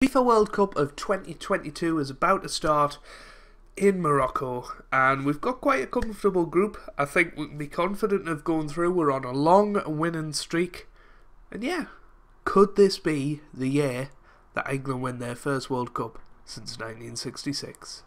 FIFA World Cup of 2022 is about to start in Morocco, and we've got quite a comfortable group. I think we can be confident of going through. We're on a long winning streak, and yeah, could this be the year that England win their first World Cup since 1966?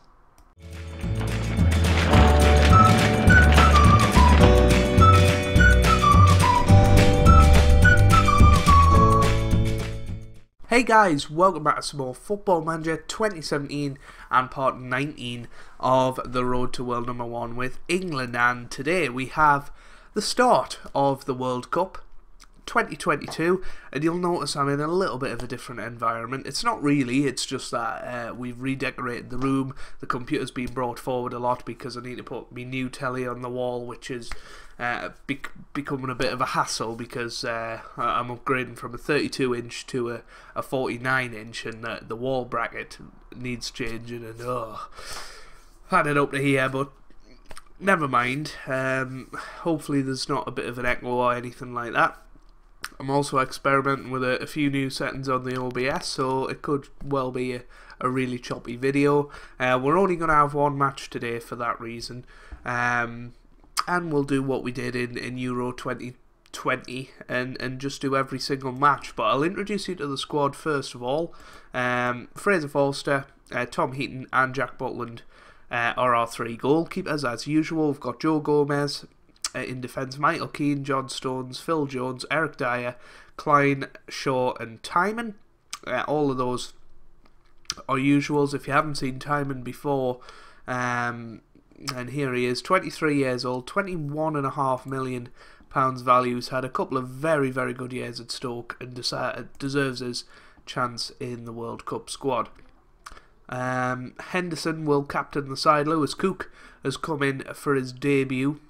Hey guys, welcome back to some more Football Manager 2017 and part 19 of the Road to World Number 1 with England, and today we have the start of the World Cup 2022, and you'll notice I'm in a little bit of a different environment. It's not really, it's just that we've redecorated the room. The computer's been brought forward a lot because I need to put my new telly on the wall, which is becoming a bit of a hassle because I'm upgrading from a 32-inch to a 49-inch, and the wall bracket needs changing, and had it up to here, but never mind. Hopefully there's not a bit of an echo or anything like that. I'm also experimenting with a few new settings on the OBS, so it could well be a really choppy video. We're only going to have one match today for that reason, and we'll do what we did in Euro 2020 and just do every single match. But I'll introduce you to the squad first of all. Fraser Forster, Tom Heaton and Jack Butland are our three goalkeepers as usual. We've got Joe Gomez in defence, Michael Keane, John Stones, Phil Jones, Eric Dyer, Klein, Shaw and Timon. All of those are usuals. If you haven't seen Timon before, and here he is, 23 years old, £21.5 million value. He's had a couple of very, very good years at Stoke and deserves his chance in the World Cup squad. Henderson will captain the side. Lewis Cook has come in for his debut.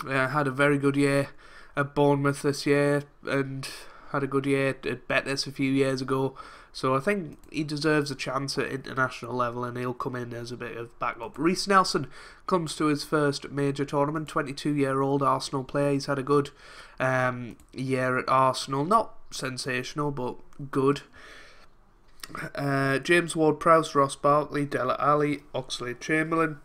Had a very good year at Bournemouth this year and had a good year at Betis a few years ago, so I think he deserves a chance at international level and he'll come in as a bit of backup. Reece Nelson comes to his first major tournament, 22-year-old Arsenal player. He's had a good year at Arsenal, not sensational but good. James Ward-Prowse, Ross Barkley, Dele Alli, Oxlade-Chamberlain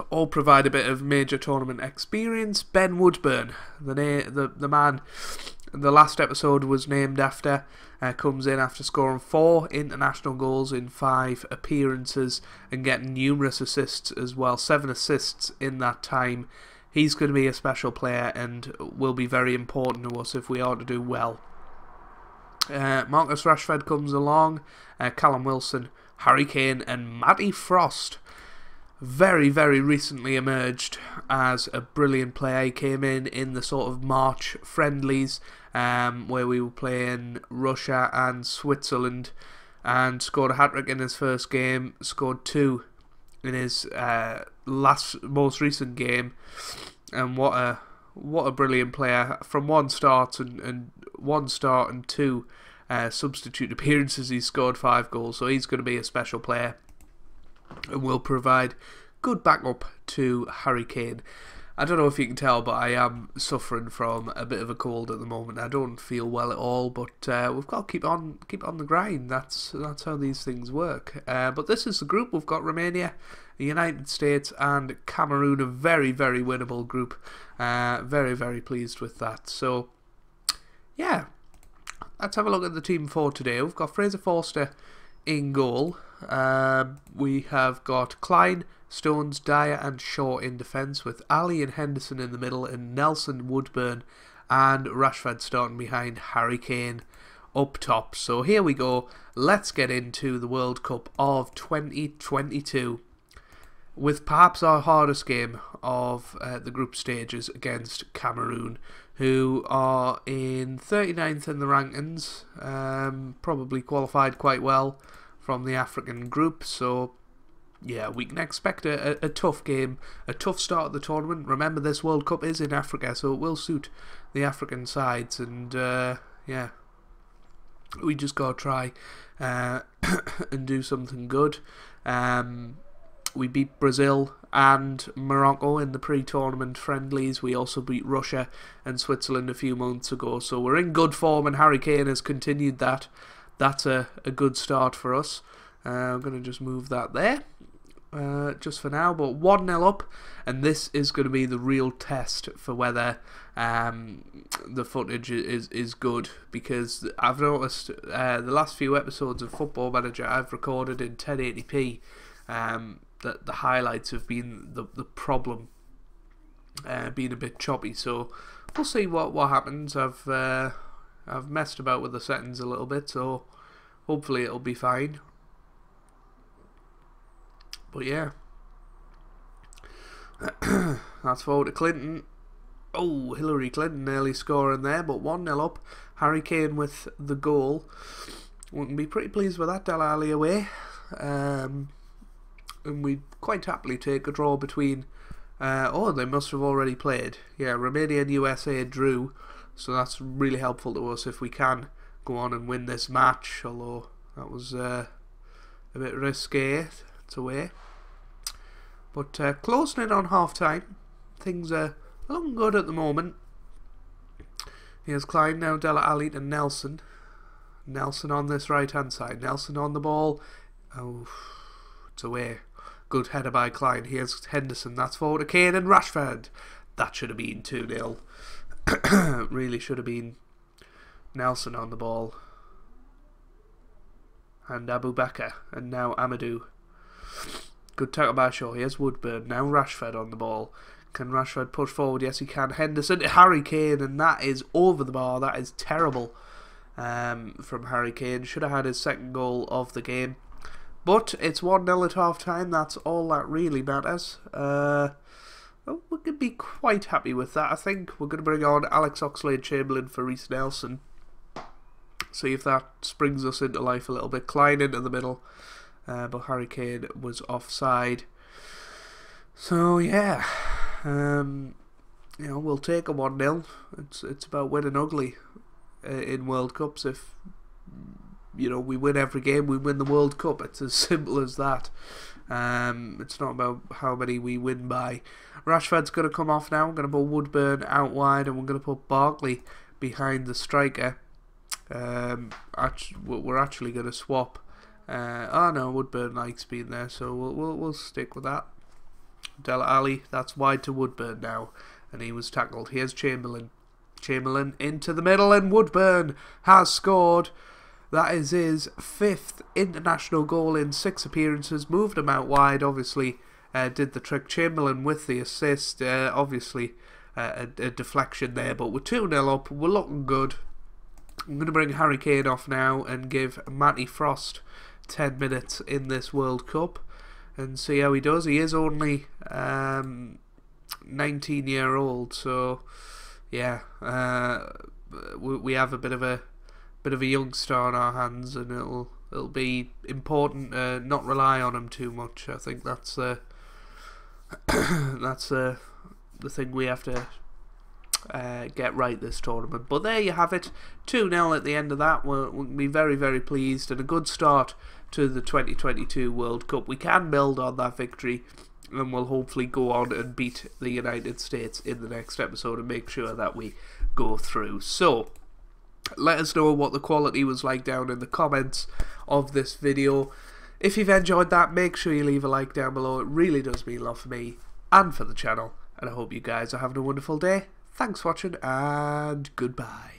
all provide a bit of major tournament experience. Ben Woodburn, the man the last episode was named after, comes in after scoring 4 international goals in 5 appearances and getting numerous assists as well, 7 assists in that time. He's going to be a special player and will be very important to us if we are to do well. Marcus Rashford comes along, Callum Wilson, Harry Kane and Matty Frost. Very, very recently emerged as a brilliant player. He came in the sort of March friendlies where we were playing Russia and Switzerland, and scored a hat-trick in his first game, scored 2 in his most recent game, and what a brilliant player. From one start and 2 substitute appearances, he scored 5 goals, so he's going to be a special player and will provide good backup to Harry Kane. I don't know if you can tell, but I am suffering from a bit of a cold at the moment. I don't feel well at all, but we've got to keep on the grind. That's how these things work. But this is the group. We've got Romania, the United States and Cameroon, a very, very winnable group. Very, very pleased with that. So yeah, let's have a look at the team for today. We've got Fraser Forster in goal. We have got Klein, Stones, Dyer and Shaw in defence, with Ali and Henderson in the middle and Nelson, Woodburn and Rashford starting behind Harry Kane up top. So here we go, let's get into the World Cup of 2022 with perhaps our hardest game of the group stages against Cameroon, who are in 39th in the rankings, probably qualified quite well from the African group. So yeah, we can expect a tough game, a tough start of the tournament. Remember, this World Cup is in Africa, so it will suit the African sides, and yeah, we just got to try and do something good. We beat Brazil and Morocco in the pre-tournament friendlies. We also beat Russia and Switzerland a few months ago, so we're in good form, and Harry Kane has continued that that's a good start for us. I'm going to just move that there just for now, but 1-0 up, and this is going to be the real test for whether the footage is good, because I've noticed the last few episodes of Football Manager I've recorded in 1080p, that the highlights have been the problem, being a bit choppy. So we'll see what happens. I've messed about with the settings a little bit, so hopefully it'll be fine. But yeah, that's forward to Clinton. Oh, Hillary Clinton nearly scoring there, but 1-0 up. Harry Kane with the goal. We can be pretty pleased with that. Dele Alli away. And we'd quite happily take a draw between... oh, they must have already played. Yeah, Romania and USA drew, so that's really helpful to us if we can go on and win this match, although that was a bit risque. It's away. But closing in on half-time. Things are looking good at the moment. Here's Klein, now Dele Alli to Nelson. Nelson on this right-hand side. Nelson on the ball. Oh, it's away. Good header by Klein. Here's Henderson. That's forward to Kane and Rashford. That should have been 2-0. Really should have been Nelson on the ball. And Abu Bakr. And now Amadou. Good tackle by Shaw. Here's Woodburn. Now Rashford on the ball. Can Rashford push forward? Yes, he can. Henderson to Harry Kane. And that is over the bar. That is terrible from Harry Kane. Should have had his second goal of the game. But it's 1-0 at half-time. That's all that really matters. Well, we could be quite happy with that, I think. We're going to bring on Alex Oxlade-Chamberlain for Reece Nelson. See if that springs us into life a little bit. Klein into the middle. But Harry Kane was offside. So, yeah. You know, we'll take a 1-0. It's about winning ugly in World Cups. If... you know, we win every game, we win the World Cup. It's as simple as that. It's not about how many we win by. Rashford's going to come off now. We're going to put Woodburn out wide, and we're going to put Barkley behind the striker. We're actually going to swap. Oh no, Woodburn likes being there, so we'll stick with that. Dele Alli, that's wide to Woodburn now, and he was tackled. Here's Chamberlain. Chamberlain into the middle, and Woodburn has scored. That is his 5th international goal in 6 appearances. Moved him out wide, obviously did the trick. Chamberlain with the assist, obviously a deflection there, but we're 2-0 up. We're looking good. I'm going to bring Harry Kane off now and give Matty Frost 10 minutes in this World Cup and see how he does. He is only 19-year-old, so yeah, we have a bit of a youngster on our hands, and it'll be important to not rely on him too much. I think that's the thing we have to get right this tournament. But there you have it, 2-0 at the end of that. We'll be very, very pleased, and a good start to the 2022 World Cup. We can build on that victory, and we'll hopefully go on and beat the United States in the next episode and make sure that we go through. So let us know what the quality was like down in the comments of this video. If you've enjoyed that, make sure you leave a like down below. It really does mean a lot for me and for the channel, and I hope you guys are having a wonderful day. Thanks for watching, and goodbye.